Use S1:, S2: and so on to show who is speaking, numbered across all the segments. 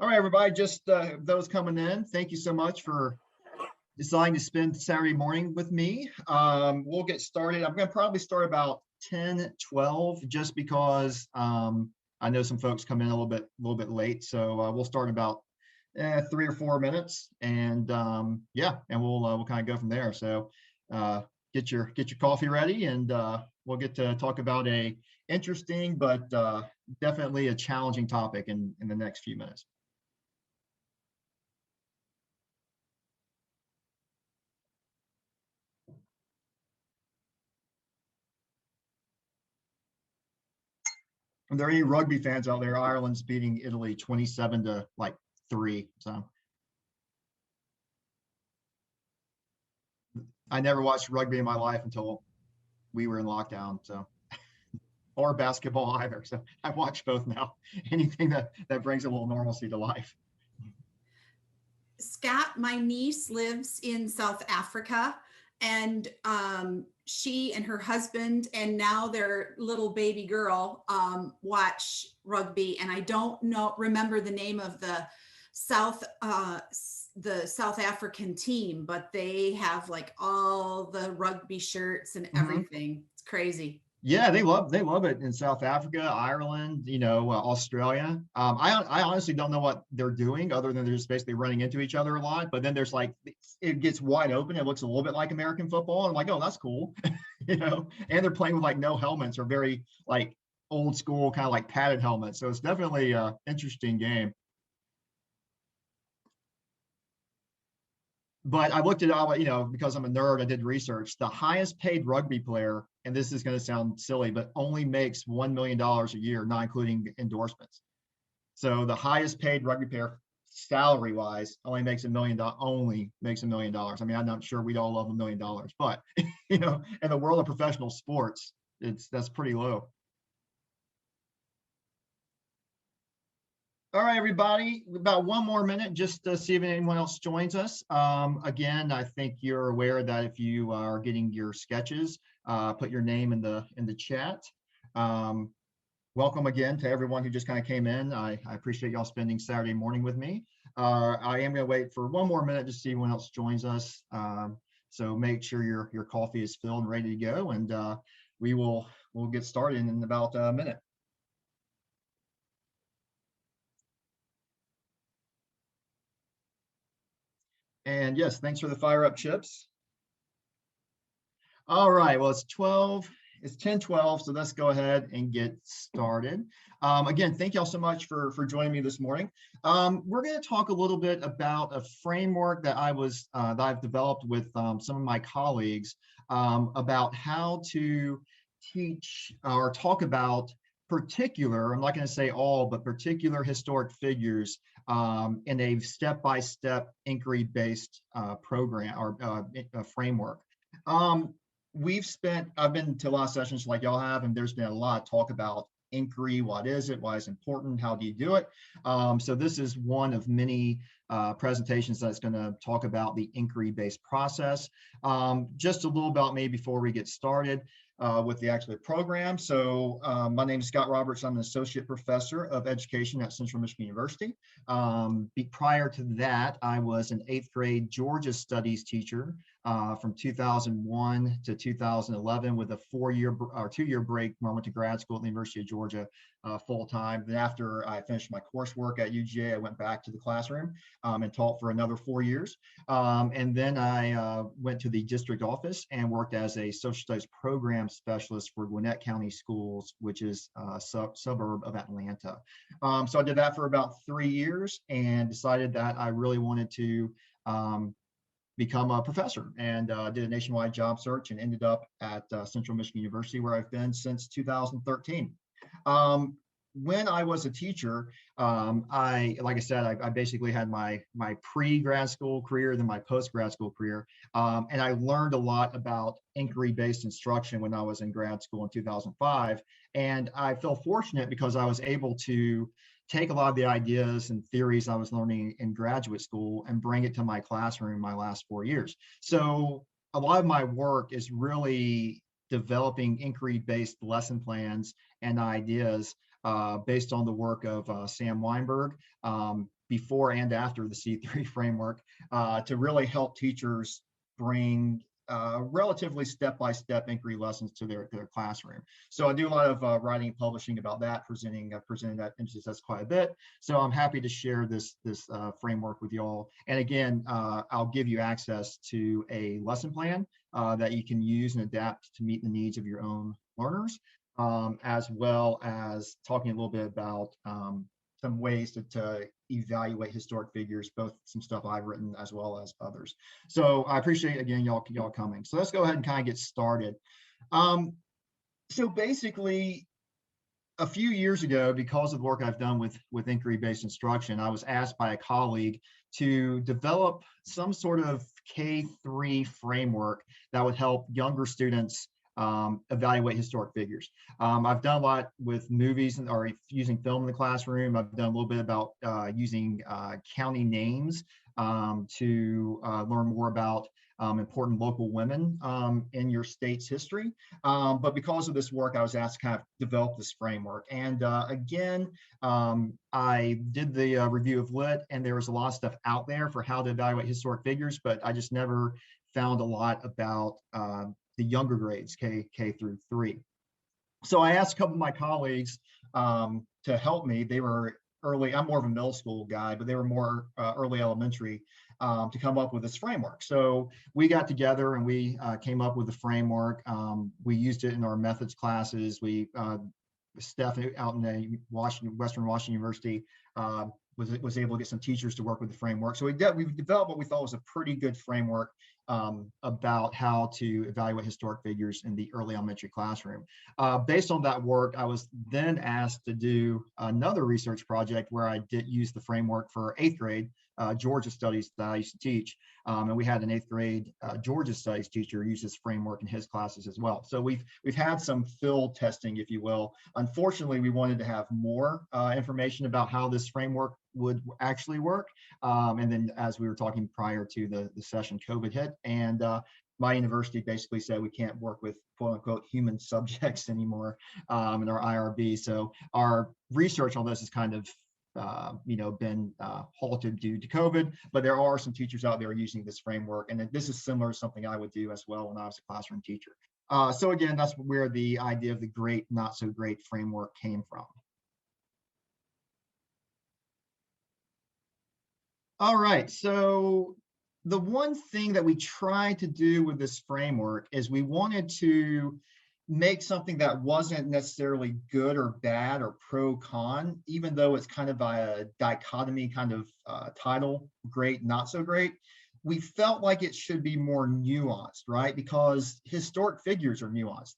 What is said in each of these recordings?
S1: All right, everybody, just those coming in, thank you so much for deciding to spend Saturday morning with me. We'll get started. I'm going to probably start about 10:12, just because I know some folks come in a little bit late. So we'll start about 3 or 4 minutes, and yeah, and we'll kind of go from there. So uh, get your coffee ready, and we'll get to talk about a interesting but definitely a challenging topic in the next few minutes. Are there any rugby fans out there? Ireland's beating Italy 27 to like 3. So I never watched rugby in my life until we were in lockdown. So, or basketball either. So I watch both now. Anything that brings a little normalcy to life.
S2: Scott, my niece lives in South Africa, and she and her husband and now their little baby girl watch rugby. And I don't remember the name of the South African team, but they have like all the rugby shirts and
S1: Mhm.
S2: everything. It's crazy.
S1: Yeah, they love it in South Africa, Ireland, Australia. I honestly don't know what they're doing other than they're just basically running into each other a lot. But then there's like it gets wide open. It looks a little bit like American football. And I'm like, oh, that's cool, And they're playing with like no helmets or very like old school kind of like padded helmets. So it's definitely a interesting game. But I looked it up, because I'm a nerd, I did research. The highest paid rugby player, and this is going to sound silly, but only makes $1 million a year, not including endorsements. So the highest paid rugby player, salary wise, only makes $1 million. I mean, I'm not sure we'd all love $1 million, but in the world of professional sports, that's pretty low. All right, everybody, about one more minute just to see if anyone else joins us. Again, I think you're aware that if you are getting your sketches, put your name in the chat. Um, Welcome again to everyone who just kind of came in. I appreciate y'all spending Saturday morning with me. I am going to wait for one more minute to see anyone else joins us. So make sure your coffee is filled and ready to go, and we'll get started in about a minute. And yes, thanks for the fire up chips. All right, well, it's 10:12, so let's go ahead and get started. Again, thank y'all so much for joining me this morning. We're going to talk a little bit about a framework that I've developed with some of my colleagues about how to teach or talk about particular, I'm not going to say all, but particular historic figures in a step-by-step inquiry-based program or framework. Um, I've been to a lot of sessions like y'all have, and there's been a lot of talk about inquiry. What is it? Why is it important? How do you do it? So this is one of many presentations that's going to talk about the inquiry-based process. Just a little about me before we get started with the actual program. So my name is Scott Roberts. I'm an associate professor of education at Central Michigan University. Prior to that, I was an 8th grade Georgia studies teacher from 2001 to 2011 with a 4-year or 2-year break when I went to grad school at the University of Georgia full time. Then after I finished my coursework at UGA, I went back to the classroom and taught for another 4 years. And then I went to the district office and worked as a social studies program specialist for Gwinnett County Schools, which is a suburb of Atlanta. So I did that for about 3 years and decided that I really wanted to become a professor, and did a nationwide job search and ended up at Central Michigan University, where I've been since 2013. When I was a teacher, like I said, I basically had my pre-grad school career, then my post-grad school career, and I learned a lot about inquiry-based instruction when I was in grad school in 2005. And I feel fortunate because I was able to take a lot of the ideas and theories I was learning in graduate school and bring it to my classroom my last 4 years. So a lot of my work is really developing inquiry-based lesson plans and ideas based on the work of Sam Weinberg, before and after the C3 framework to really help teachers bring relatively step-by-step inquiry lessons to their classroom. So I do a lot of writing and publishing about that, presenting that emphasis quite a bit. So I'm happy to share this framework with you all. And again, I'll give you access to a lesson plan that you can use and adapt to meet the needs of your own learners, as well as talking a little bit about some ways to evaluate historic figures, both some stuff I've written as well as others. So I appreciate, again, y'all coming. So let's go ahead and kind of get started. So basically, a few years ago, because of the work I've done with inquiry-based instruction, I was asked by a colleague to develop some sort of K-3 framework that would help younger students evaluate historic figures. I've done a lot with movies or using film in the classroom. I've done a little bit about using county names to learn more about important local women in your state's history. But because of this work, I was asked to kind of develop this framework. And again, I did the review of Lit, and there was a lot of stuff out there for how to evaluate historic figures, but I just never found a lot about the younger grades, K through 3. So I asked a couple of my colleagues to help me. They were early, I'm more of a middle school guy, but they were more early elementary to come up with this framework. So we got together and we came up with the framework. We used it in our methods classes. Steph out in the Western Washington University was able to get some teachers to work with the framework. So we developed what we thought was a pretty good framework about how to evaluate historic figures in the early elementary classroom. Based on that work, I was then asked to do another research project where I did use the framework for 8th grade Georgia studies that I used to teach. And we had an 8th grade Georgia studies teacher use this framework in his classes as well. So we've had some field testing, if you will. Unfortunately, we wanted to have more information about how this framework would actually work. And then, as we were talking prior to the session, COVID hit, and my university basically said we can't work with quote unquote human subjects anymore in our IRB. So our research on this has kind of been halted due to COVID, but there are some teachers out there using this framework, and this is similar to something I would do as well when I was a classroom teacher. So again, that's where the idea of the great, not so great framework came from. All right, so the one thing that we tried to do with this framework is we wanted to make something that wasn't necessarily good or bad or pro-con, even though it's kind of a dichotomy kind of title, great, not so great. We felt like it should be more nuanced, right? Because historic figures are nuanced.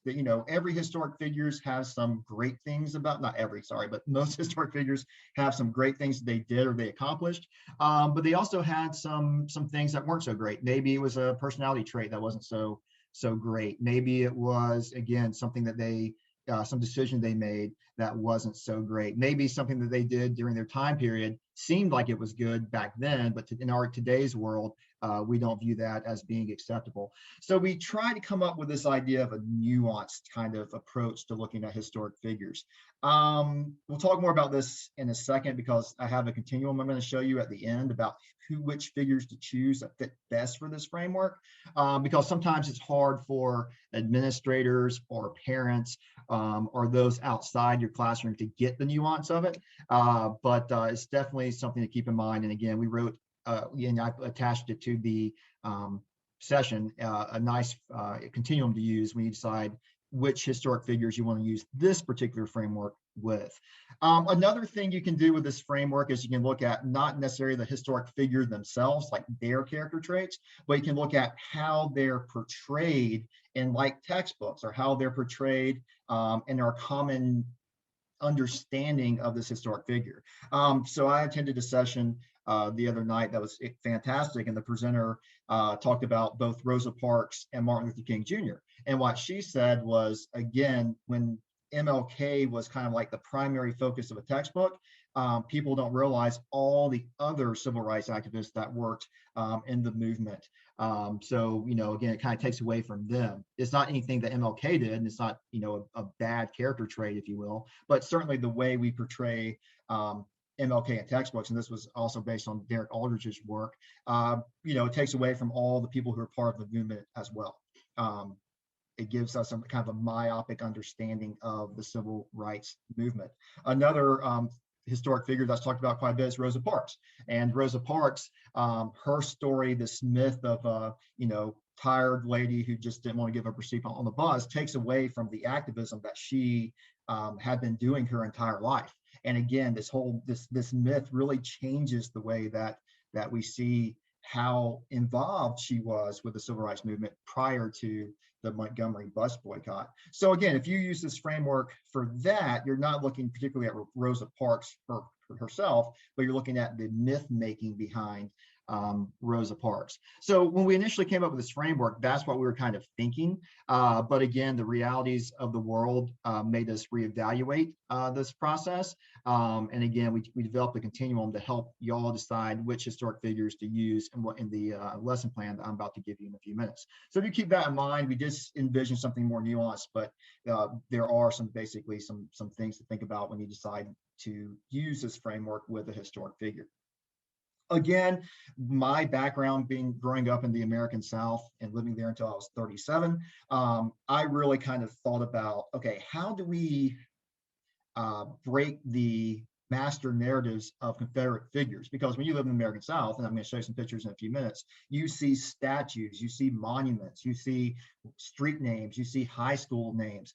S1: Every historic figures have some great things about, not every, sorry, but most historic figures have some great things that they did or they accomplished. But they also had some things that weren't so great. Maybe it was a personality trait that wasn't so great. Maybe it was, again, something that some decision they made that wasn't so great. Maybe something that they did during their time period seemed like it was good back then, but in our today's world, we don't view that as being acceptable. So we try to come up with this idea of a nuanced kind of approach to looking at historic figures. We'll talk more about this in a second because I have a continuum I'm going to show you at the end about which figures to choose that fit best for this framework, because sometimes it's hard for administrators or parents or those outside your classroom to get the nuance of it, but it's definitely something to keep in mind. And again, we wrote, and I attached it to the session, a nice continuum to use when you decide which historic figures you want to use this particular framework with. Another thing you can do with this framework is you can look at not necessarily the historic figure themselves, like their character traits, but you can look at how they're portrayed in like textbooks or how they're portrayed in our common understanding of this historic figure. So I attended a session the other night that was fantastic, and the presenter talked about both Rosa Parks and Martin Luther King Jr. And what she said was, again, when MLK was kind of like the primary focus of a textbook, people don't realize all the other civil rights activists that worked in the movement. So, again, it kind of takes away from them. It's not anything that MLK did, and it's not, a bad character trait, if you will, but certainly the way we portray MLK in textbooks, and this was also based on Derek Aldridge's work, it takes away from all the people who are part of the movement as well. It gives us some kind of a myopic understanding of the civil rights movement. Another historic figure that's talked about quite a bit is Rosa Parks. And Rosa Parks, her story, this myth of tired lady who just didn't want to give up her seat on the bus, takes away from the activism that she had been doing her entire life. And again, this myth really changes the way that we see how involved she was with the civil rights movement prior to the Montgomery bus boycott. So again, if you use this framework for that, you're not looking particularly at Rosa Parks herself, but you're looking at the myth making behind Rosa Parks. So when we initially came up with this framework, that's what we were kind of thinking. But again, the realities of the world made us reevaluate this process. And again, we developed a continuum to help y'all decide which historic figures to use and what in the lesson plan that I'm about to give you in a few minutes. So if you keep that in mind, we just envision something more nuanced, but there are some things to think about when you decide to use this framework with a historic figure. Again, my background growing up in the American South and living there until I was 37, I really kind of thought about, okay, how do we break the master narratives of Confederate figures? Because when you live in the American South, and I'm going to show you some pictures in a few minutes, you see statues, you see monuments, you see street names, you see high school names.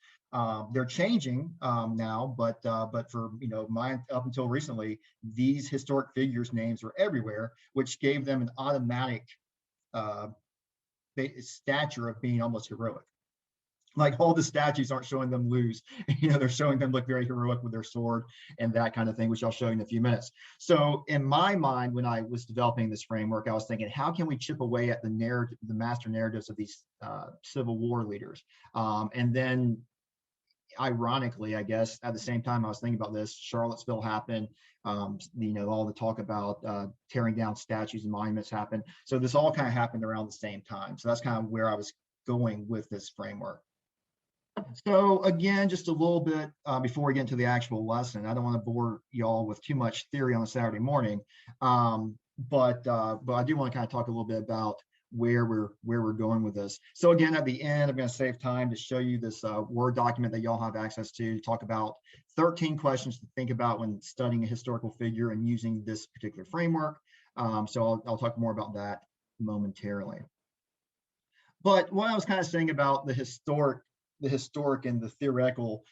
S1: They're changing now, but for mine up until recently, these historic figures' names were everywhere, which gave them an automatic stature of being almost heroic. Like all the statues aren't showing them lose, they're showing them look very heroic with their sword and that kind of thing, which I'll show you in a few minutes. So in my mind, when I was developing this framework, I was thinking, how can we chip away at the master narratives of these Civil War leaders? And then ironically, I guess, at the same time I was thinking about this, Charlottesville happened, all the talk about tearing down statues and monuments happened. So this all kind of happened around the same time. So that's kind of where I was going with this framework. So again, just a little bit before we get into the actual lesson, I don't want to bore y'all with too much theory on a Saturday morning, but I do want to kind of talk a little bit about where we're going with this. So again, at the end, I'm going to save time to show you this Word document that y'all have access to talk about 13 questions to think about when studying a historical figure and using this particular framework. So I'll talk more about that momentarily. But what I was kind of saying about the historic and the theoretical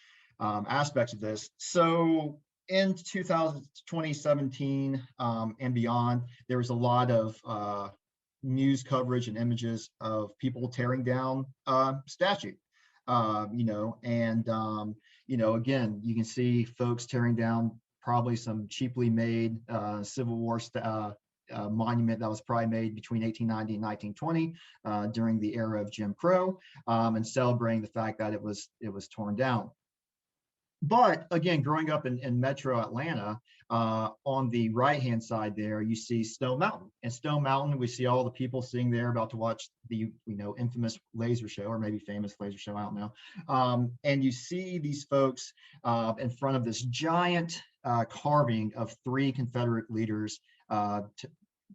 S1: aspects of this. So in 2017 and beyond, there was a lot of news coverage and images of people tearing down statue, again, you can see folks tearing down probably some cheaply made Civil War monument that was probably made between 1890 and 1920 during the era of Jim Crow, and celebrating the fact that it was torn down. But again, growing up in Metro Atlanta, on the right-hand side there, you see Stone Mountain. And Stone Mountain, we see all the people sitting there about to watch the infamous laser show, or maybe famous laser show, I don't know. And you see these folks in front of this giant carving of 3 Confederate leaders,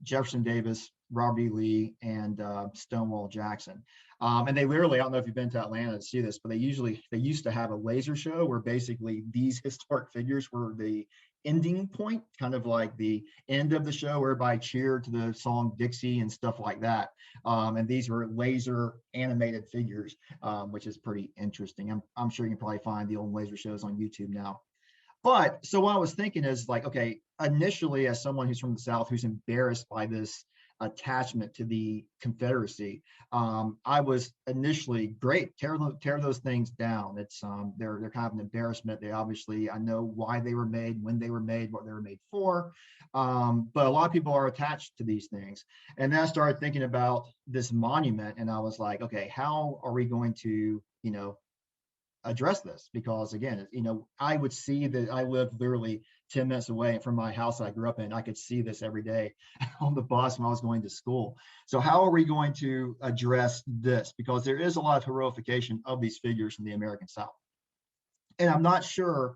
S1: Jefferson Davis, Robert E. Lee, and Stonewall Jackson. And they literally, I don't know if you've been to Atlanta to see this, but they used to have a laser show where basically these historic figures were the ending point, kind of like the end of the show, where everybody cheered to the song Dixie and stuff like that. And these were laser animated figures, which is pretty interesting. I'm sure you can probably find the old laser shows on YouTube now. But so what I was thinking is like, okay, initially as someone who's from the South, who's embarrassed by this attachment to the Confederacy, I was initially great, tear those things down. It's they're kind of an embarrassment. They obviously, I know why they were made, when they were made, what they were made for, but a lot of people are attached to these things. And then I started thinking about this monument, and I was like, okay, how are we going to address this? Because again, I would see that I lived literally 10 minutes away from my house I grew up in. I could see this every day on the bus when I was going to school. So how are we going to address this? Because there is a lot of heroification of these figures in the American South. And I'm not sure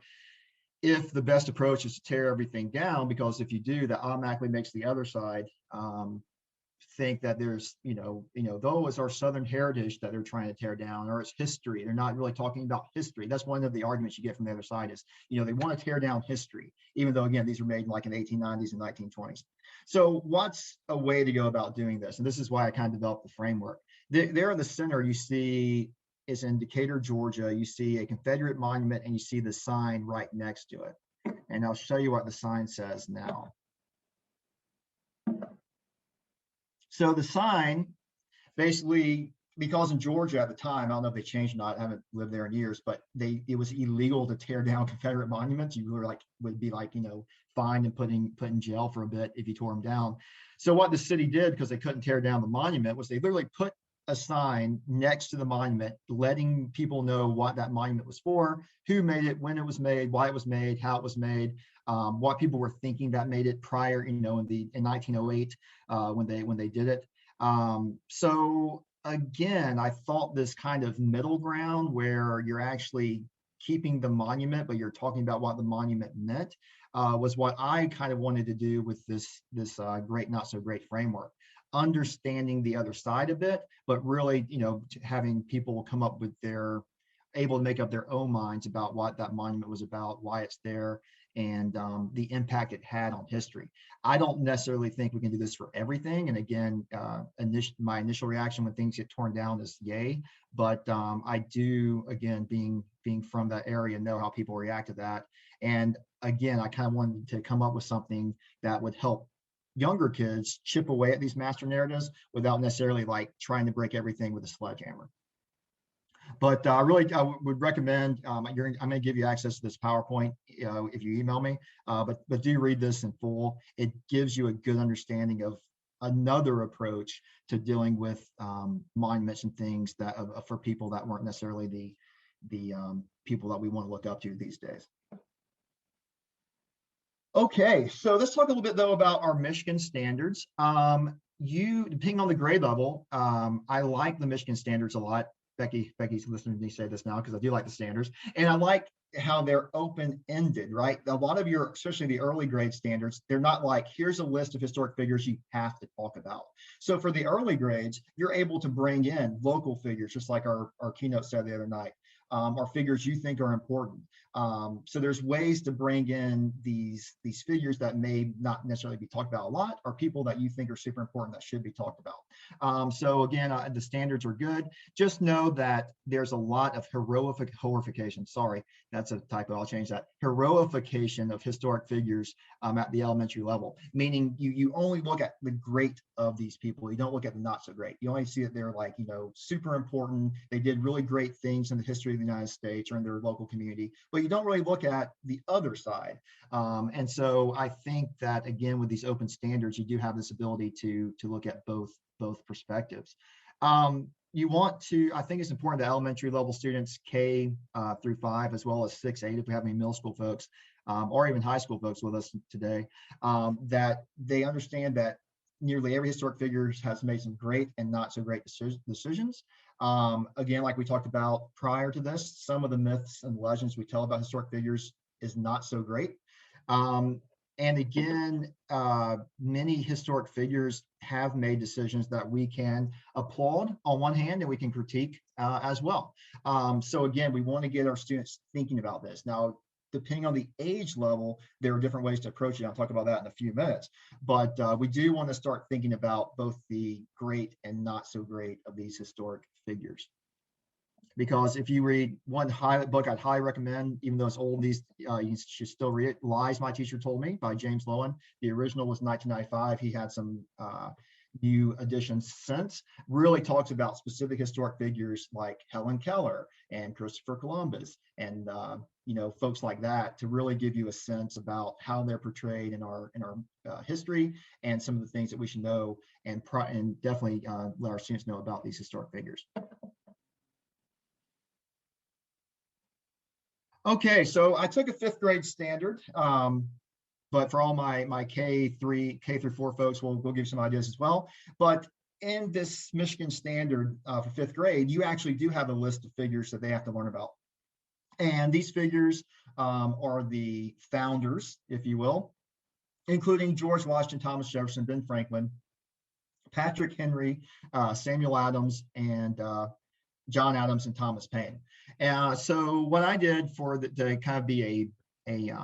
S1: if the best approach is to tear everything down, because if you do, that automatically makes the other side think that there's, though it's our Southern heritage that they're trying to tear down, or it's history. They're not really talking about history. That's one of the arguments you get from the other side is, they want to tear down history, even though, again, these were made like in the 1890s and 1920s. So what's a way to go about doing this? And this is why I kind of developed the framework. There in the center, you see is in Decatur, Georgia. You see a Confederate monument and you see the sign right next to it. And I'll show you what the sign says now. So the sign basically, because in Georgia at the time, I don't know if they changed or not, I haven't lived there in years, but it was illegal to tear down Confederate monuments. You were would be fined and put in jail for a bit if you tore them down. So what the city did, because they couldn't tear down the monument, was they literally put a sign next to the monument, letting people know what that monument was for, who made it, when it was made, why it was made, how it was made, what people were thinking that made it prior, in 1908 when they did it. So again, I thought this kind of middle ground where you're actually keeping the monument, but you're talking about what the monument meant, was what I kind of wanted to do with this great, not so great framework. Understanding the other side a bit, but really, having people come up with able to make up their own minds about what that monument was about, why it's there, and the impact it had on history. I don't necessarily think we can do this for everything. And again, my initial reaction when things get torn down is yay. But I do, again, being from that area, know how people react to that. And again, I kind of wanted to come up with something that would help younger kids chip away at these master narratives without necessarily trying to break everything with a sledgehammer. But I would recommend, I'm going to give you access to this PowerPoint if you email me, but do read this in full. It gives you a good understanding of another approach to dealing with monuments and things that for people that weren't necessarily the people that we want to look up to these days. Okay, so let's talk a little bit though about our Michigan standards. Depending on the grade level, I like the Michigan standards a lot. Becky's listening to me say this now because I do like the standards, and I like how they're open-ended, right? A lot of especially the early grade standards, they're not like, here's a list of historic figures you have to talk about. So for the early grades, you're able to bring in local figures, just like our keynote said the other night, or figures you think are important. So there's ways to bring in these figures that may not necessarily be talked about a lot, or people that you think are super important that should be talked about. So again, the standards are good. Just know that there's a lot of heroification. Sorry, that's a typo. I'll change that. Heroification of historic figures at the elementary level, meaning you only look at the great of these people. You don't look at the not so great. You only see that they're super important. They did really great things in the history of the United States or in their local community, but you don't really look at the other side. And so I think that, again, with these open standards, you do have this ability to look at both perspectives. I think it's important that elementary level students, K through 5, as well as 6, 8, if we have any middle school folks, or even high school folks with us today, that they understand that nearly every historic figure has made some great and not so great decisions. Again, like we talked about prior to this, some of the myths and legends we tell about historic figures is not so great. And again, many historic figures have made decisions that we can applaud on one hand, and we can critique as well. So again, we want to get our students thinking about this. Now, depending on the age level, there are different ways to approach it. I'll talk about that in a few minutes. But we do want to start thinking about both the great and not so great of these historic figures. Because if you read one book I'd highly recommend, even though it's old, you should still read it, Lies My Teacher Told Me by James Lowen. The original was 1995. He had some new editions since. Really talks about specific historic figures like Helen Keller and Christopher Columbus and folks like that, to really give you a sense about how they're portrayed in our history and some of the things that we should know, and definitely let our students know about these historic figures. Okay, so I took a 5th grade standard, but for all my K through 4 folks, we'll give some ideas as well. But in this Michigan standard for 5th grade, you actually do have a list of figures that they have to learn about. And these figures are the founders, if you will, including George Washington, Thomas Jefferson, Ben Franklin, Patrick Henry, Samuel Adams, and John Adams and Thomas Paine. So what I did for to kind of be a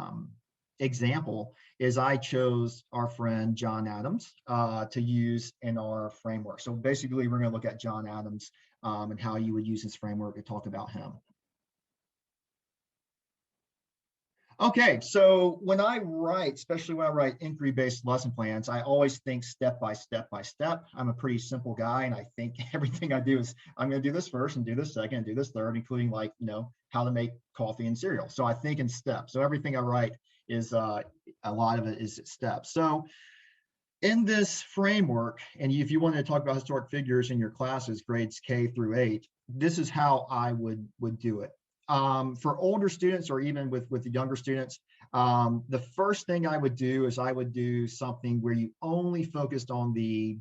S1: example is I chose our friend John Adams to use in our framework. So basically, we're going to look at John Adams and how you would use his framework to talk about him. Okay, so when I write, especially when I write inquiry-based lesson plans, I always think step by step by step. I'm a pretty simple guy, and I think everything I do is I'm going to do this first and do this second and do this third, including like, how to make coffee and cereal. So I think in steps. So everything I write is a lot of it is steps. So in this framework, and if you wanted to talk about historic figures in your classes, grades K through 8, this is how I would do it. For older students or even with the younger students, the first thing I would do is I would do something where you only focused on the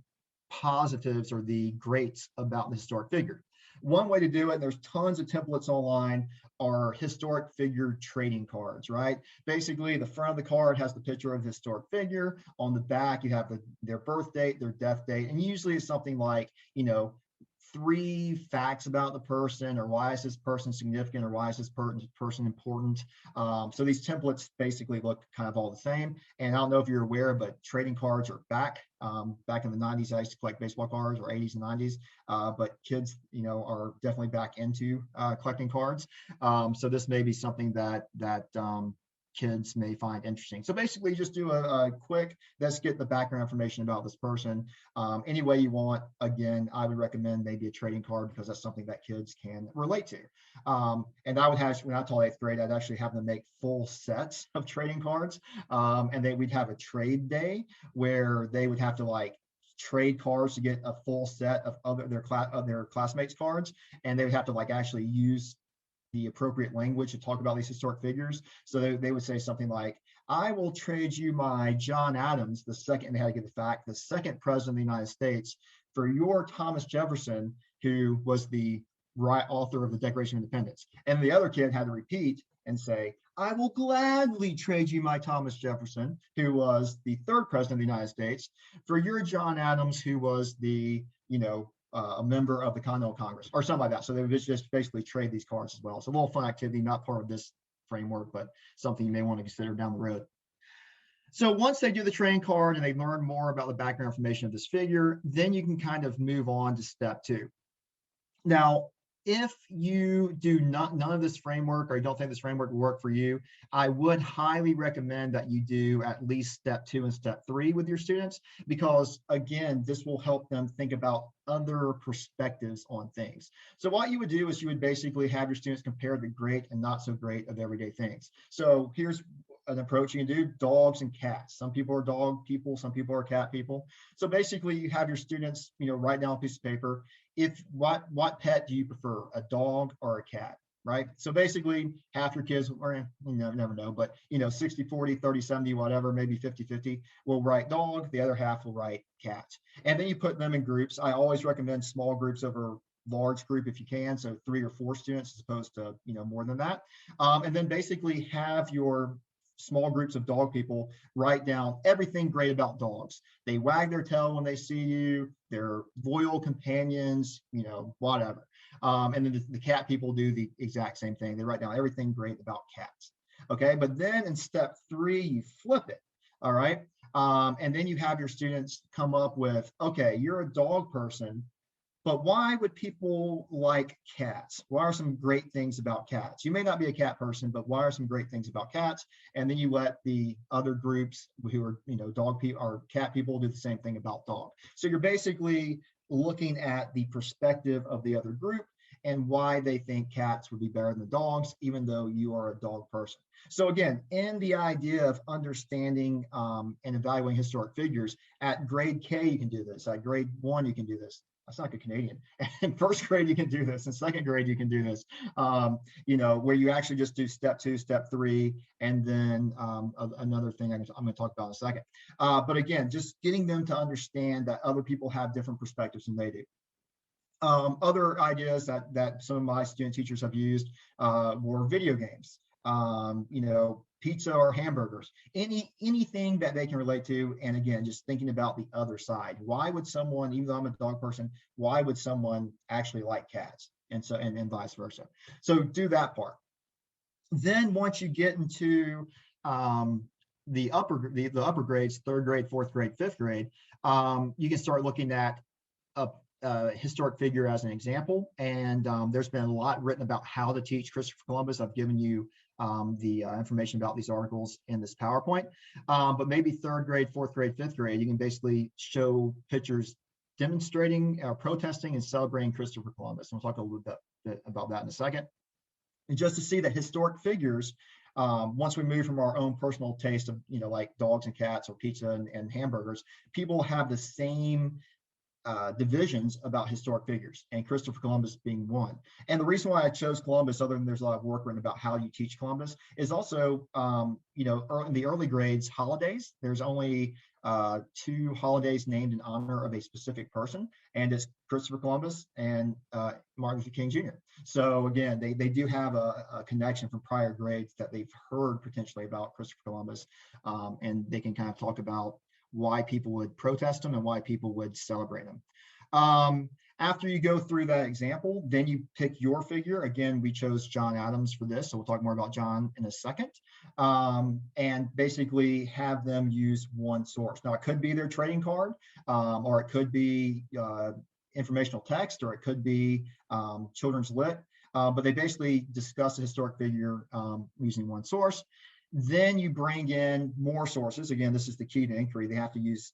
S1: positives or the greats about the historic figure. One way to do it, and there's tons of templates online, are historic figure trading cards, right? Basically, the front of the card has the picture of the historic figure. On the back, you have their birth date, their death date, and usually it's something like, 3 facts about the person, or why is this person significant, or why is this person important. So these templates basically look kind of all the same. And I don't know if you're aware, but trading cards are back. Back in the 90s, I used to collect baseball cards, or 80s and 90s. But kids, are definitely back into collecting cards. So this may be something that kids may find interesting. So basically just do a quick, let's get the background information about this person. Any way you want. Again, I would recommend maybe a trading card because that's something that kids can relate to. And I would have, when I taught 8th grade, I'd actually have them make full sets of trading cards. And then we'd have a trade day where they would have to trade cards to get a full set of their classmates' cards. And they would have to actually use the appropriate language to talk about these historic figures. So they would say something like, I will trade you my John Adams, the second, and they had to get the fact, the second president of the United States, for your Thomas Jefferson, who was the author of the Declaration of Independence. And the other kid had to repeat and say, I will gladly trade you my Thomas Jefferson, who was the third president of the United States, for your John Adams, who was the, a member of the Continental Congress, or something like that. So they would just basically trade these cards as well. So a little fun activity, not part of this framework, but something you may want to consider down the road. So once they do the trading card and they learn more about the background information of this figure, then you can kind of move on to step 2. Now, if you do none of this framework, or you don't think this framework will work for you, I would highly recommend that you do at least step 2 and step 3 with your students, because again, this will help them think about other perspectives on things. So what you would do is you would basically have your students compare the great and not so great of everyday things. So here's an approach you can do: dogs and cats. Some people are dog people, some people are cat people. So basically you have your students, write down a piece of paper. What pet do you prefer, a dog or a cat, right? So basically half your kids, or you never know, but 60, 40, 30, 70, whatever, maybe 50, 50 will write dog. The other half will write cat. And then you put them in groups. I always recommend small groups over large group if you can. So 3 or 4 students as opposed to, more than that. And then basically have your small groups of dog people write down everything great about dogs. They wag their tail when they see you, they're loyal companions, whatever. And then the cat people do the exact same thing. They write down everything great about cats. Okay, but then in step 3, you flip it. All right. And then you have your students come up with, okay, you're a dog person, but why would people like cats? What are some great things about cats? You may not be a cat person, but why are some great things about cats? And then you let the other groups who are, dog people or cat people do the same thing about dog. So you're basically looking at the perspective of the other group and why they think cats would be better than dogs, even though you are a dog person. So again, in the idea of understanding and evaluating historic figures, at grade K, you can do this. At grade 1, you can do this. That's not good Canadian. In first grade, you can do this. In second grade, you can do this, where you actually just do step 2, step 3, and then another thing I'm going to talk about in a second. But again, just getting them to understand that other people have different perspectives than they do. Other ideas that some of my student teachers have used were video games, pizza or hamburgers, anything that they can relate to. And again, just thinking about the other side. Why would someone, even though I'm a dog person, why would someone actually like cats? And vice versa. So do that part. Then once you get into the upper grades, third grade, fourth grade, fifth grade, you can start looking at a historic figure as an example. And there's been a lot written about how to teach Christopher Columbus. I've given you the information about these articles in this PowerPoint. But maybe third grade, fourth grade, fifth grade, you can basically show pictures demonstrating, protesting, and celebrating Christopher Columbus. And we'll talk a little bit about that in a second. And just to see that historic figures, once we move from our own personal taste of, like dogs and cats or pizza and hamburgers, people have the same divisions about historic figures, and Christopher Columbus being one. And the reason why I chose Columbus, other than there's a lot of work written about how you teach Columbus, is also, in the early grades, holidays. There's only 2 holidays named in honor of a specific person, and it's Christopher Columbus and Martin Luther King Jr. So again, they do have a connection from prior grades that they've heard potentially about Christopher Columbus, and they can kind of talk about why people would protest him and why people would celebrate him. After you go through that example, then you pick your figure. Again, we chose John Adams for this, so we'll talk more about John in a second. And basically have them use one source. Now, it could be their trading card, or it could be informational text, or it could be children's lit, but they basically discuss a historic figure using one source. Then you bring in more sources. Again, this is the key to inquiry. They have to use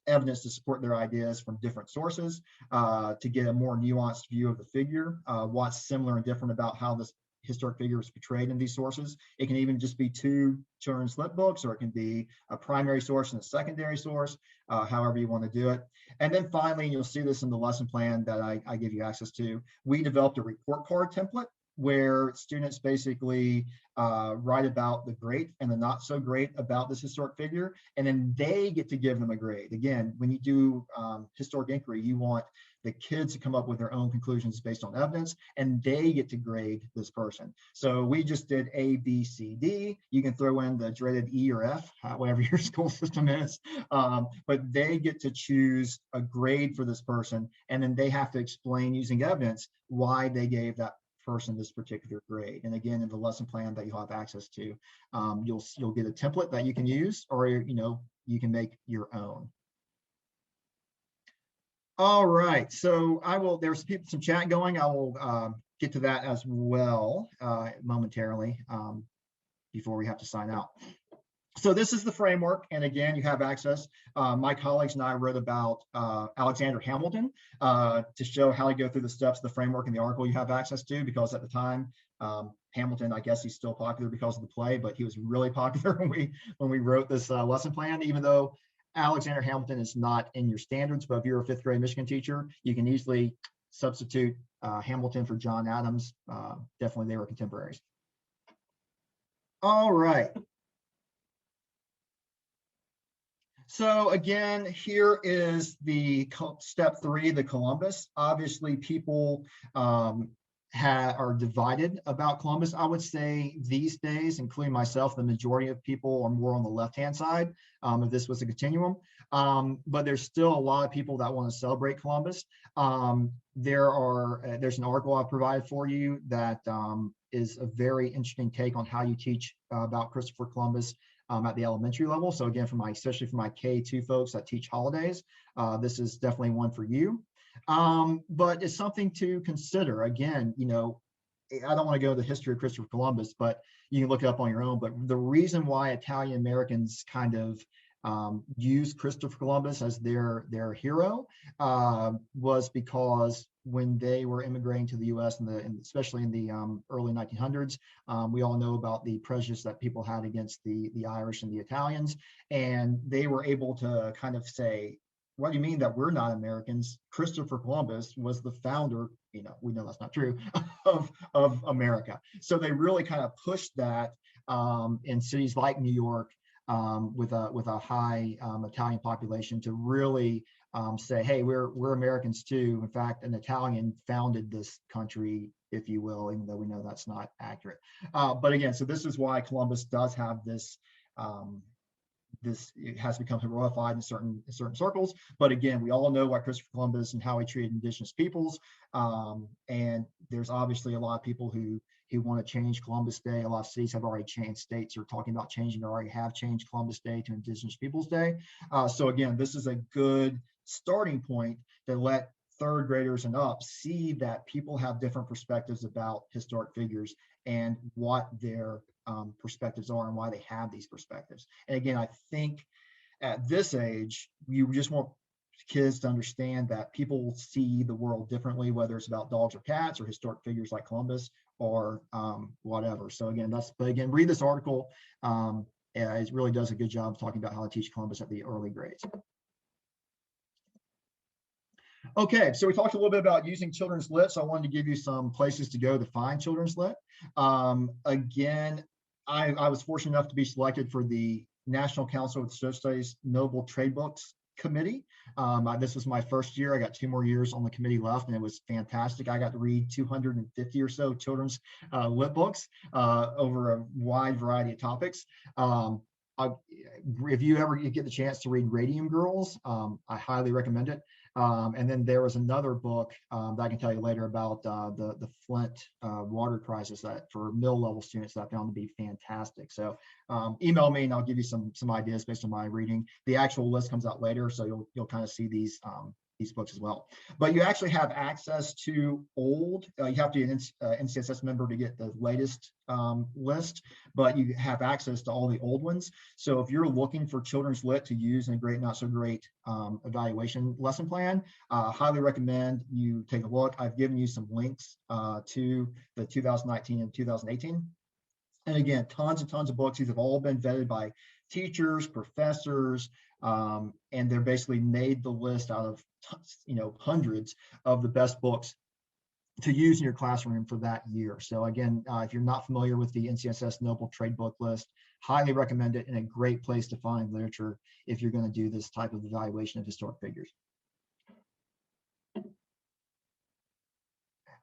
S1: evidence to support their ideas from different sources to get a more nuanced view of the figure, what's similar and different about how this historic figure is portrayed in these sources. It can even just be 2 children's lit books, or it can be a primary source and a secondary source, however you want to do it. And then finally, and you'll see this in the lesson plan that I give you access to, we developed a report card template where students basically write about the great and the not so great about this historic figure, and then they get to give them a grade. Again, when you do historic inquiry, you want the kids to come up with their own conclusions based on evidence, and they get to grade this person. So we just did A, B, C, D. You can throw in the dreaded E or F, whatever your school system is, but they get to choose a grade for this person, and then they have to explain using evidence why they gave that person this particular grade. And again, in the lesson plan that you'll have access to, you'll get a template that you can use, or you can make your own. All right, so there's some chat going. I will get to that as well momentarily before we have to sign out. So this is the framework, and again, you have access. My colleagues and I wrote about Alexander Hamilton to show how to go through the steps of the framework in the article you have access to, because at the time, Hamilton, I guess he's still popular because of the play, but he was really popular when we wrote this lesson plan, even though Alexander Hamilton is not in your standards. But if you're a 5th grade Michigan teacher, you can easily substitute Hamilton for John Adams. Definitely they were contemporaries. All right. So again, here is the step 3, the Columbus. Obviously, people are divided about Columbus. I would say these days, including myself, the majority of people are more on the left-hand side, if this was a continuum. But there's still a lot of people that want to celebrate Columbus. There's an article I've provided for you that is a very interesting take on how you teach about Christopher Columbus at the elementary level. So again, especially for my K2 folks that teach holidays, this is definitely one for you. But it's something to consider. Again, I don't want to go to the history of Christopher Columbus, but you can look it up on your own. But the reason why Italian Americans kind of use Christopher Columbus as their hero was because when they were immigrating to the U.S. especially in the early 1900s, we all know about the prejudice that people had against the Irish and the Italians, and they were able to kind of say, what do you mean that we're not Americans? Christopher Columbus was the founder, we know that's not true, of America. So they really kind of pushed that in cities like New York, with a high Italian population to really say, hey, we're Americans too. In fact, an Italian founded this country, if you will, even though we know that's not accurate. But again, so this is why Columbus does have this. It has become heroified in certain circles. But again, we all know what Christopher Columbus and how he treated indigenous peoples. And there's obviously a lot of people who want to change Columbus Day. A lot of cities have already changed, states are talking about changing or already have changed Columbus Day to Indigenous Peoples Day. So again, this is a good starting point to let third graders and up see that people have different perspectives about historic figures and what their perspectives are and why they have these perspectives. And again, I think at this age, you just want kids to understand that people see the world differently, whether it's about dogs or cats or historic figures like Columbus or whatever. So again, but again, read this article. It really does a good job of talking about how to teach Columbus at the early grades. Okay, so we talked a little bit about using children's lit, so I wanted to give you some places to go to find children's lit. Again, I was fortunate enough to be selected for the National Council of Social Studies Noble Trade Books Committee. This was my first year. I got 2 more years on the committee left, and it was fantastic. I got to read 250 or so children's lit books over a wide variety of topics. If you ever get the chance to read Radium Girls, I highly recommend it. And then there was another book that I can tell you later about the Flint water crisis that for middle level students that I found to be fantastic. So email me and I'll give you some ideas based on my reading. The actual list comes out later, so you'll kind of see these books as well. But you actually have access to old, you have to be an NCSS member to get the latest list, but you have access to all the old ones. So if you're looking for children's lit to use in a great, not so great evaluation lesson plan, highly recommend you take a look. I've given you some links to the 2019 and 2018. And again, tons and tons of books. These have all been vetted by teachers, professors, and they're basically made the list out of hundreds of the best books to use in your classroom for that year. So again, if you're not familiar with the NCSS Noble Trade Book list, highly recommend it, and a great place to find literature if you're going to do this type of evaluation of historic figures.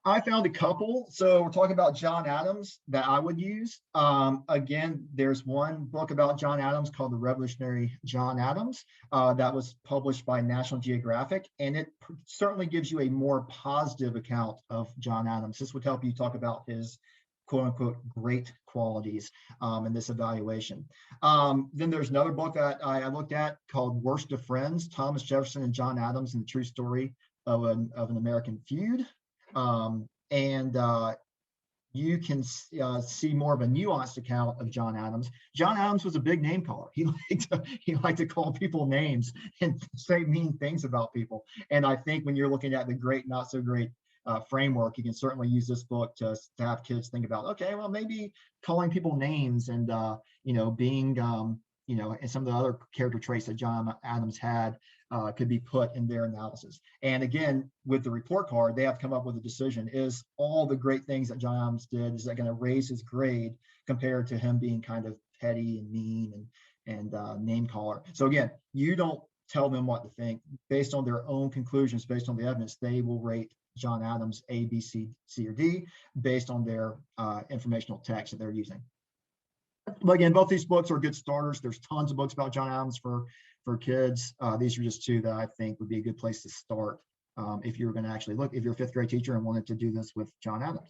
S1: I found a couple. So we're talking about John Adams that I would use. Again, there's one book about John Adams called The Revolutionary John Adams that was published by National Geographic, and it certainly gives you a more positive account of John Adams. This would help you talk about his quote unquote great qualities in this evaluation. Then there's another book that I looked at called Worst of Friends, Thomas Jefferson and John Adams and the True Story of an American Feud. You can see more of a nuanced account of John Adams. John Adams was a big name caller. He liked to call people names and say mean things about people. And I think when you're looking at the great, not so great framework, you can certainly use this book to have kids think about, okay, well, maybe calling people names and, being, and some of the other character traits that John Adams had could be put in their analysis. And again, with the report card, they have to come up with a decision. Is all the great things that John Adams did, is that going to raise his grade compared to him being kind of petty and mean and name caller? So again, you don't tell them what to think. Based on their own conclusions, based on the evidence, they will rate John Adams A, B, C, or D based on their informational text that they're using. But again, both these books are good starters. There's tons of books about John Adams for kids. These are just two that I think would be a good place to start if you're going to actually look, if you're a fifth grade teacher and wanted to do this with John Adams.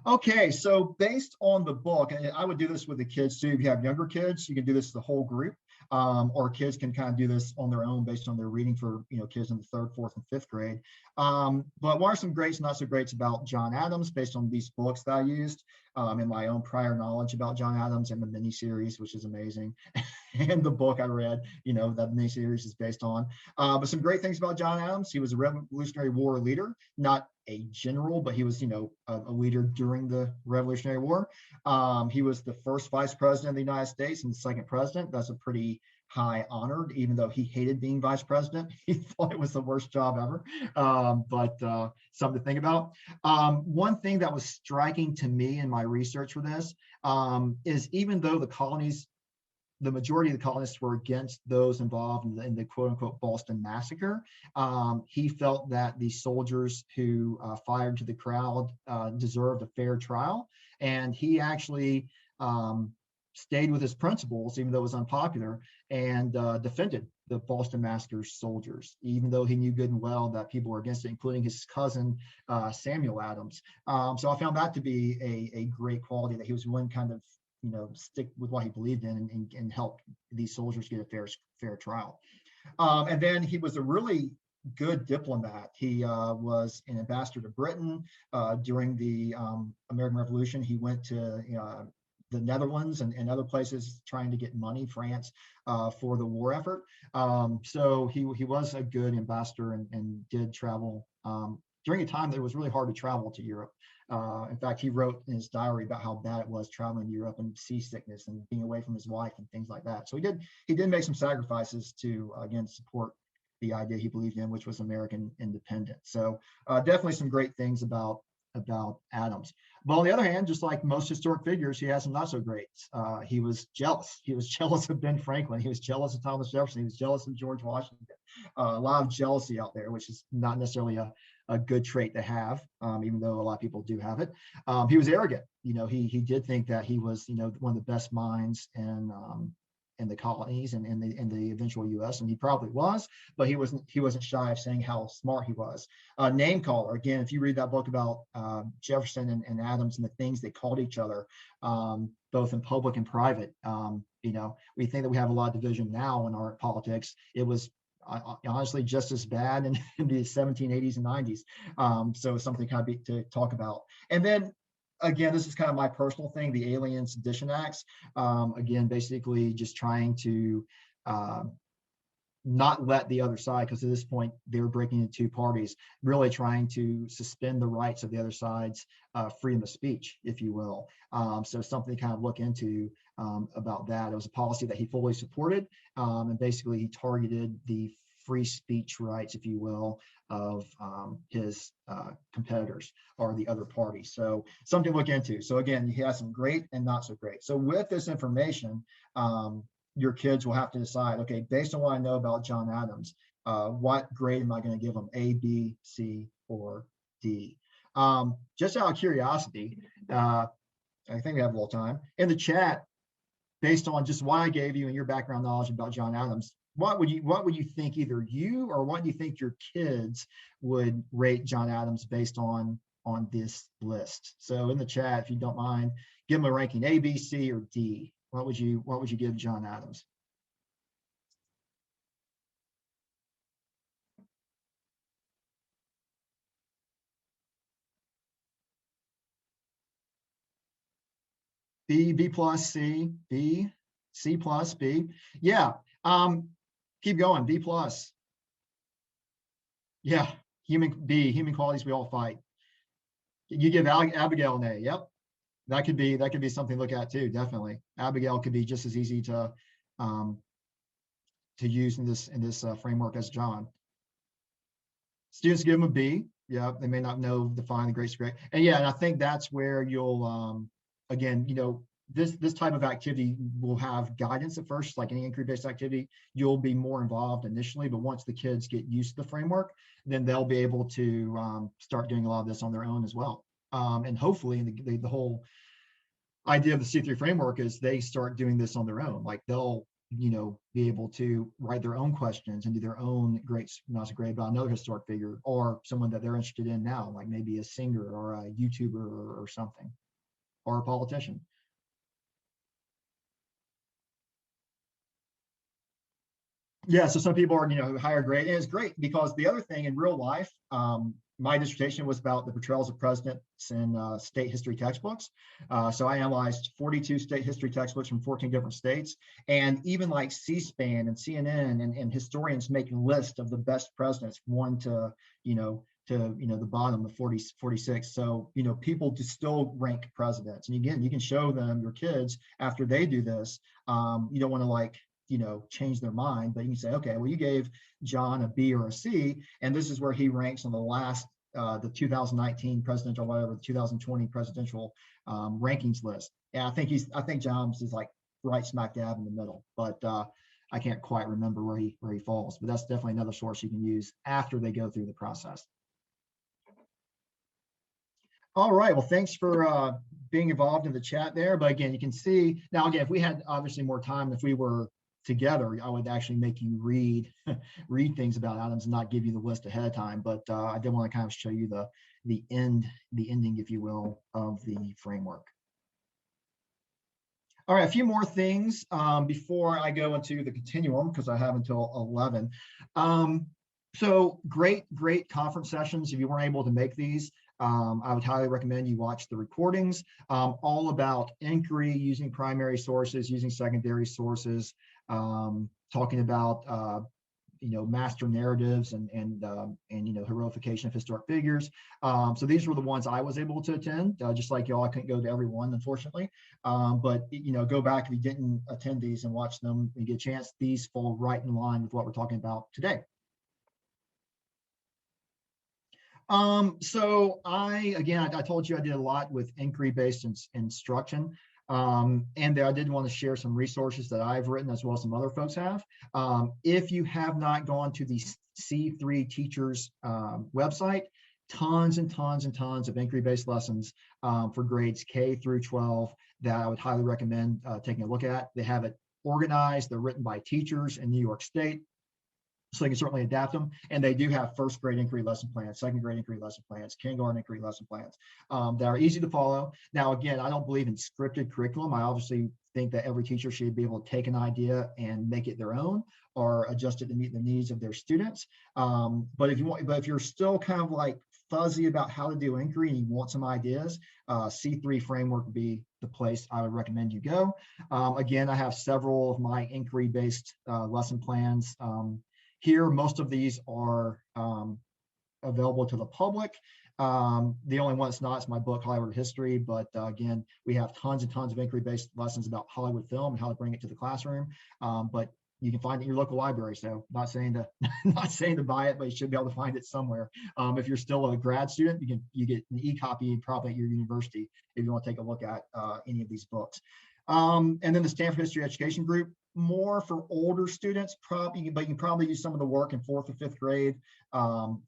S1: Okay, so based on the book, and I would do this with the kids too. If you have younger kids, you can do this to the whole group, or kids can kind of do this on their own based on their reading for kids in the 3rd, 4th, and 5th grade. But what are some greats and not so greats about John Adams based on these books that I used in my own prior knowledge about John Adams and the miniseries, which is amazing, and the book I read, that miniseries is based on. But some great things about John Adams: he was a Revolutionary War leader, not a general, but he was, a leader during the Revolutionary War. He was the first vice president of the United States and the second president. That's a pretty high honor, even though he hated being vice president. He thought it was the worst job ever, but something to think about. One thing that was striking to me in my research for this is even though the majority of the colonists were against those involved in the quote unquote Boston Massacre. He felt that the soldiers who fired to the crowd deserved a fair trial. And he actually stayed with his principles, even though it was unpopular, and defended the Boston Massacre soldiers, even though he knew good and well that people were against it, including his cousin, Samuel Adams. So I found that to be a great quality, that he was willing kind of stick with what he believed in and help these soldiers get a fair trial. And then he was a really good diplomat. He was an ambassador to Britain during the American Revolution. He went to the Netherlands and other places trying to get money, France, for the war effort. So he was a good ambassador and did travel during a time that it was really hard to travel to Europe. In fact, he wrote in his diary about how bad it was traveling to Europe and seasickness and being away from his wife and things like that. So he did make some sacrifices to, again, support the idea he believed in, which was American independence. So definitely some great things about Adams. But on the other hand, just like most historic figures, he has some not so greats. He was jealous. He was jealous of Ben Franklin. He was jealous of Thomas Jefferson. He was jealous of George Washington. A lot of jealousy out there, which is not necessarily a good trait to have, even though a lot of people do have it. He was arrogant. He did think that he was, one of the best minds in the colonies and in the eventual U.S. and he probably was, but he wasn't shy of saying how smart he was. Name caller, again, if you read that book about Jefferson and Adams and the things they called each other, both in public and private, we think that we have a lot of division now in our politics. It was honestly just as bad in the 1780s and 90s. So something kind of to talk about. And then again, this is kind of my personal thing, the Alien Sedition Acts. Again, basically just trying to not let the other side, because at this point they were breaking into two parties, really trying to suspend the rights of the other side's freedom of speech, if you will. So something to kind of look into about that. It was a policy that he fully supported, and basically he targeted the free speech rights, if you will, of his competitors or the other party. So something to look into. So again, he has some great and not so great. So with this information, your kids will have to decide, okay, based on what I know about John Adams, what grade am I going to give him, A, B, C, or D? Just out of curiosity, I think we have a little time. In the chat, based on just what I gave you and your background knowledge about John Adams, what would you think either you or what do you think your kids would rate John Adams based on this list? So in the chat, if you don't mind, give him a ranking, A, B, C, or D. What would you give John Adams? B plus, C, B, C plus, B. Yeah. Keep going, B plus. Yeah, human qualities we all fight. You give Abigail an A. Yep. That could be something to look at too, definitely. Abigail could be just as easy to use in this framework as John. Students give them a B. Yeah, they may not define the great. And yeah, and I think that's where you'll again, this type of activity will have guidance at first, like any inquiry-based activity. You'll be more involved initially, but once the kids get used to the framework, then they'll be able to start doing a lot of this on their own as well. And hopefully the whole idea of the C3 framework is they start doing this on their own. Like they'll, be able to write their own questions and do their own not so great about another historic figure or someone that they're interested in now, like maybe a singer or a YouTuber or something, or a politician. Yeah, so some people are, higher grade, and it's great because the other thing in real life, my dissertation was about the portrayals of presidents in state history textbooks. So I analyzed 42 state history textbooks from 14 different states, and even like C-SPAN and CNN and historians making lists of the best presidents, 1 to to the bottom of 40, 46. So people do still rank presidents, and again, you can show them your kids after they do this. You don't want to change their mind, but you can say, okay, well, you gave John a B or a C, and this is where he ranks on the last the 2019 presidential, whatever, the 2020 presidential rankings list. Yeah, I think Johns is like right smack dab in the middle, but I can't quite remember where he falls. But that's definitely another source you can use after they go through the process. All right. Well, thanks for being involved in the chat there. But again, you can see now. Again, if we had obviously more time, if we were together, I would actually make you read things about items and not give you the list ahead of time. But I did want to kind of show you the ending, if you will, of the framework. All right, a few more things before I go into the continuum, because I have until 11. So great conference sessions. If you weren't able to make these, I would highly recommend you watch the recordings, all about inquiry, using primary sources, using secondary sources, talking about master narratives and heroification of historic figures. So these were the ones I was able to attend. Just like y'all, I couldn't go to every one, unfortunately. But go back if you didn't attend these and watch them and get a chance. These fall right in line with what we're talking about today. So I told you I did a lot with inquiry-based instruction. And I did want to share some resources that I've written as well as some other folks have. If you have not gone to the C3 Teachers website, tons and tons and tons of inquiry-based lessons for grades K through 12 that I would highly recommend taking a look at. They have it organized. They're written by teachers in New York State, so you can certainly adapt them. And they do have first grade inquiry lesson plans, second grade inquiry lesson plans, kindergarten inquiry lesson plans that are easy to follow. Now, again, I don't believe in scripted curriculum. I obviously think that every teacher should be able to take an idea and make it their own or adjust it to meet the needs of their students. But if you're still kind of like fuzzy about how to do inquiry and you want some ideas, C3 framework would be the place I would recommend you go. Again, I have several of my inquiry-based lesson plans here. Most of these are available to the public. The only one that's not is my book, Hollywood History. But again, we have tons and tons of inquiry-based lessons about Hollywood film and how to bring it to the classroom. But you can find it in your local library. So not saying to buy it, but you should be able to find it somewhere. If you're still a grad student, you get an e-copy probably at your university if you want to take a look at any of these books. And then the Stanford History Education Group, more for older students, but you can probably use some of the work in 4th or 5th grade.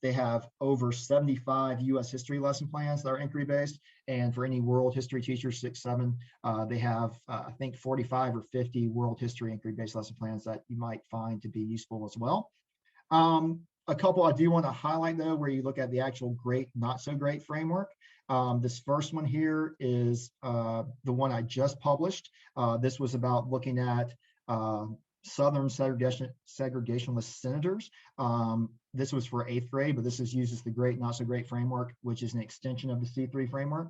S1: They have over 75 U.S. history lesson plans that are inquiry based, and for any world history teachers, 6, 7, they have I think 45 or 50 world history inquiry based lesson plans that you might find to be useful as well. A couple I do want to highlight though, where you look at the actual great, not so great framework. This first one here is the one I just published. This was about looking at Southern segregationist senators. This was for 8th grade, but this uses the great, not so great framework, which is an extension of the C3 framework.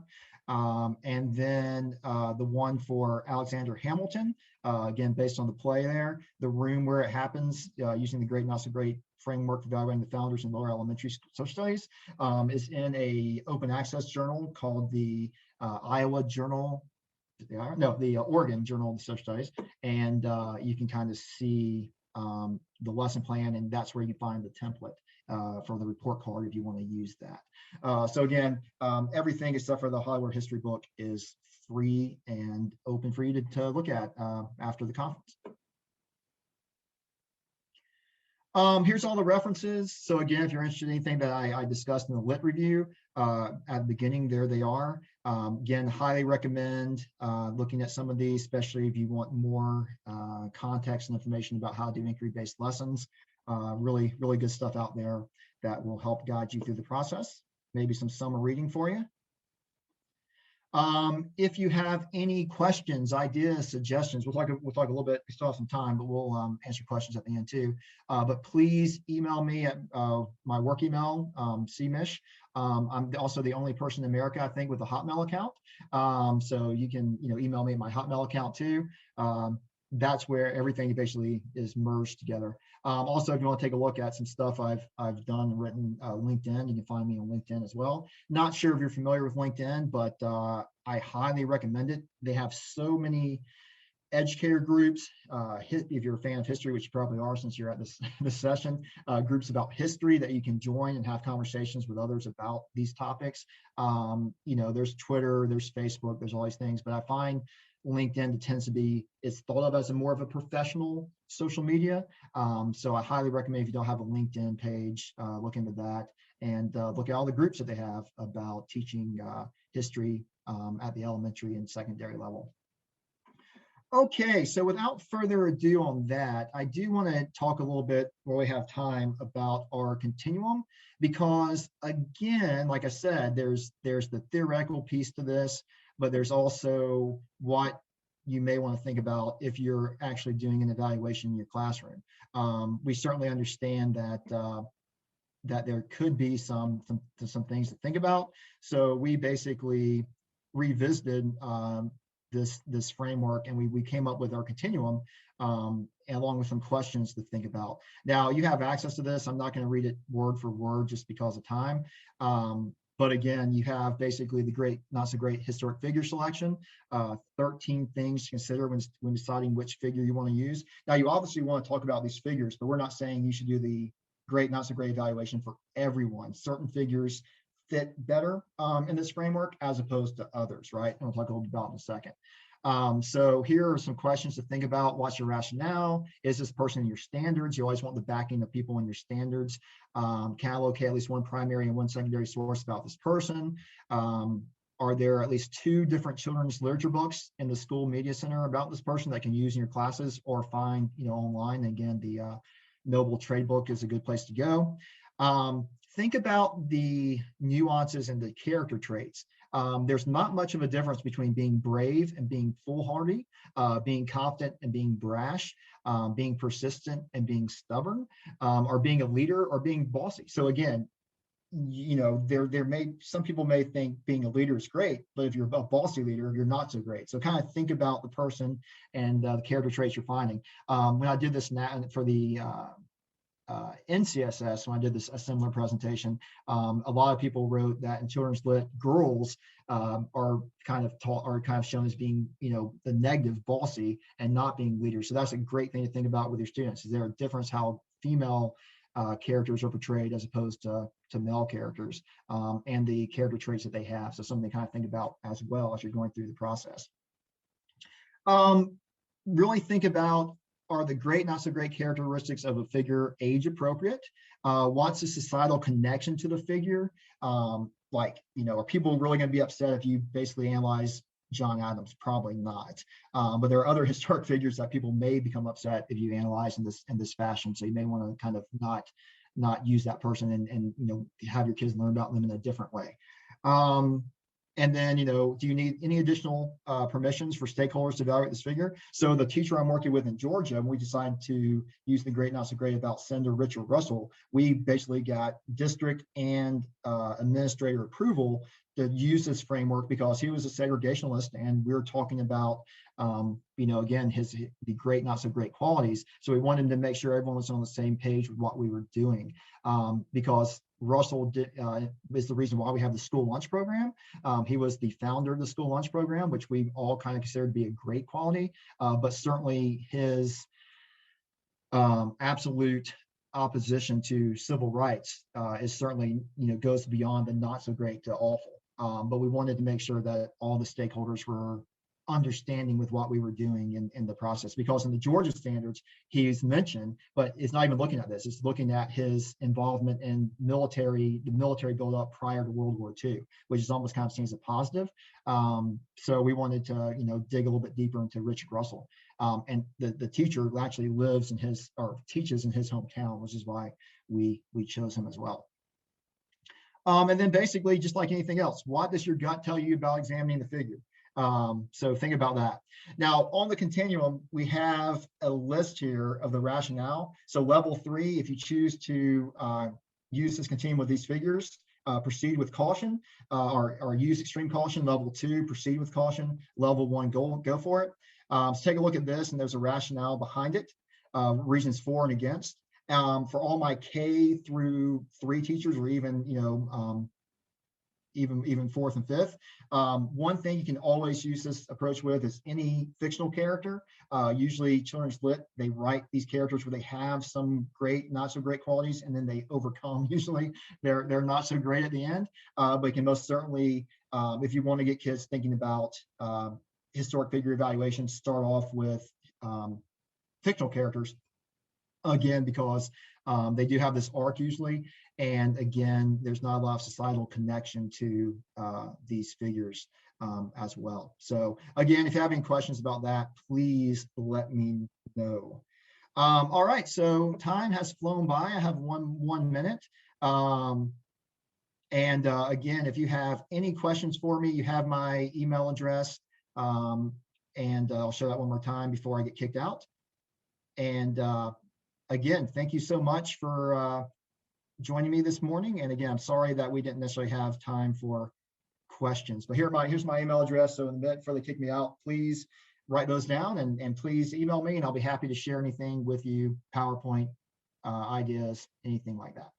S1: And then the one for Alexander Hamilton, again, based on the play there, The Room Where It Happens, using the great, not so great framework evaluating the founders in lower elementary social studies, is in a open access journal called the Iowa Journal. The Oregon Journal of Social Studies, and you can kind of see the lesson plan, and that's where you find the template for the report card if you want to use that. So again, everything except for the Hollywood history book is free and open for you to look at after the conference. Here's all the references. So again, if you're interested in anything that I discussed in the lit review at the beginning, there they are. Again, highly recommend looking at some of these, especially if you want more context and information about how to do inquiry-based lessons. Really, really good stuff out there that will help guide you through the process. Maybe some summer reading for you. If you have any questions, ideas, suggestions, we'll talk a little bit. We still have some time, but we'll answer questions at the end too. But please email me at my work email, cmish. I'm also the only person in America, I think, with a Hotmail account. So you can email me at my Hotmail account too. that's where everything basically is merged together. Also, if you want to take a look at some stuff I've done and written, LinkedIn, you can find me on LinkedIn as well. Not sure if you're familiar with LinkedIn, but I highly recommend it. They have so many educator groups, if you're a fan of history, which you probably are since you're at this session, groups about history that you can join and have conversations with others about these topics. There's Twitter, there's Facebook, there's all these things, but I find LinkedIn tends to be, it's thought of as a more of a professional social media. So I highly recommend, if you don't have a LinkedIn page, look into that and look at all the groups that they have about teaching history at the elementary and secondary level. Okay, so without further ado on that, I do want to talk a little bit, while we have time, about our continuum, because again, like I said, there's the theoretical piece to this, but there's also what you may want to think about if you're actually doing an evaluation in your classroom. We certainly understand that that there could be some things to think about. So we basically revisited this framework, and we came up with our continuum, along with some questions to think about. Now, you have access to this. I'm not going to read it word for word just because of time. But again, you have basically the great, not so great historic figure selection, 13 things to consider when deciding which figure you want to use. Now, you obviously want to talk about these figures, but we're not saying you should do the great, not so great evaluation for everyone. Certain figures fit better in this framework as opposed to others, right? And we'll talk a little bit about in a second. So here are some questions to think about. What's your rationale? Is this person in your standards? You always want the backing of people in your standards. Can I locate at least one primary and one secondary source about this person? Are there at least 2 different children's literature books in the school media center about this person that can use in your classes or find online? Again, the Noble Trade Book is a good place to go. Think about the nuances and the character traits. There's not much of a difference between being brave and being foolhardy, being confident and being brash, being persistent and being stubborn, or being a leader or being bossy. So again, some people may think being a leader is great, but if you're a bossy leader, you're not so great. So kind of think about the person and the character traits you're finding. When I did this now for the NCSS, when I did a similar presentation, a lot of people wrote that in children's lit, girls are kind of shown as being, the negative, bossy, and not being leaders. So that's a great thing to think about with your students. Is there a difference how female characters are portrayed as opposed to male characters, and the character traits that they have? So something to kind of think about as well as you're going through the process. Really think about, are the great, not so great characteristics of a figure age appropriate? What's the societal connection to the figure? Are people really going to be upset if you basically analyze John Adams? Probably not. But there are other historic figures that people may become upset if you analyze in this fashion. So you may want to kind of not use that person and have your kids learn about them in a different way. And then, do you need any additional permissions for stakeholders to evaluate this figure? So the teacher I'm working with in Georgia, when we decided to use the great, not so great about Senator Richard Russell, we basically got district and administrator approval to use this framework because he was a segregationalist, and we were talking about, again, the great, not so great qualities. So we wanted to make sure everyone was on the same page with what we were doing, because Russell is the reason why we have the school lunch program. He was the founder of the school lunch program, which we all kind of consider to be a great quality, but certainly his absolute opposition to civil rights is certainly, goes beyond the not so great to awful. But we wanted to make sure that all the stakeholders were understanding with what we were doing in the process, because in the Georgia standards, he's mentioned, but it's not even looking at this. It's looking at his involvement in the military buildup prior to World War II, which is almost kind of seen as a positive. So we wanted to, dig a little bit deeper into Richard Russell. And the teacher actually teaches in his hometown, which is why we chose him as well. And then basically, just like anything else, what does your gut tell you about examining the figure? So think about that. Now, on the continuum, we have a list here of the rationale. So level 3, if you choose to use this continuum with these figures, proceed with caution, or use extreme caution. Level 2, proceed with caution. Level 1, go for it. So take a look at this, and there's a rationale behind it, reasons for and against. For all my K through 3 teachers, or even, even fourth and fifth. One thing you can always use this approach with is any fictional character. Usually children's lit, they write these characters where they have some great, not so great qualities, and then they overcome usually they're not so great at the end. But you can most certainly, if you want to get kids thinking about historic figure evaluation, start off with fictional characters, again, because they do have this arc usually. And again, there's not a lot of societal connection to these figures as well. So again, if you have any questions about that, please let me know. All right, so time has flown by. I have one minute. And again, if you have any questions for me, you have my email address. And I'll show that one more time before I get kicked out. And again, thank you so much for joining me this morning. And again, I'm sorry that we didn't necessarily have time for questions, but here's my email address. So in the minute before they kick me out, please write those down, and please email me, and I'll be happy to share anything with you, PowerPoint ideas, anything like that.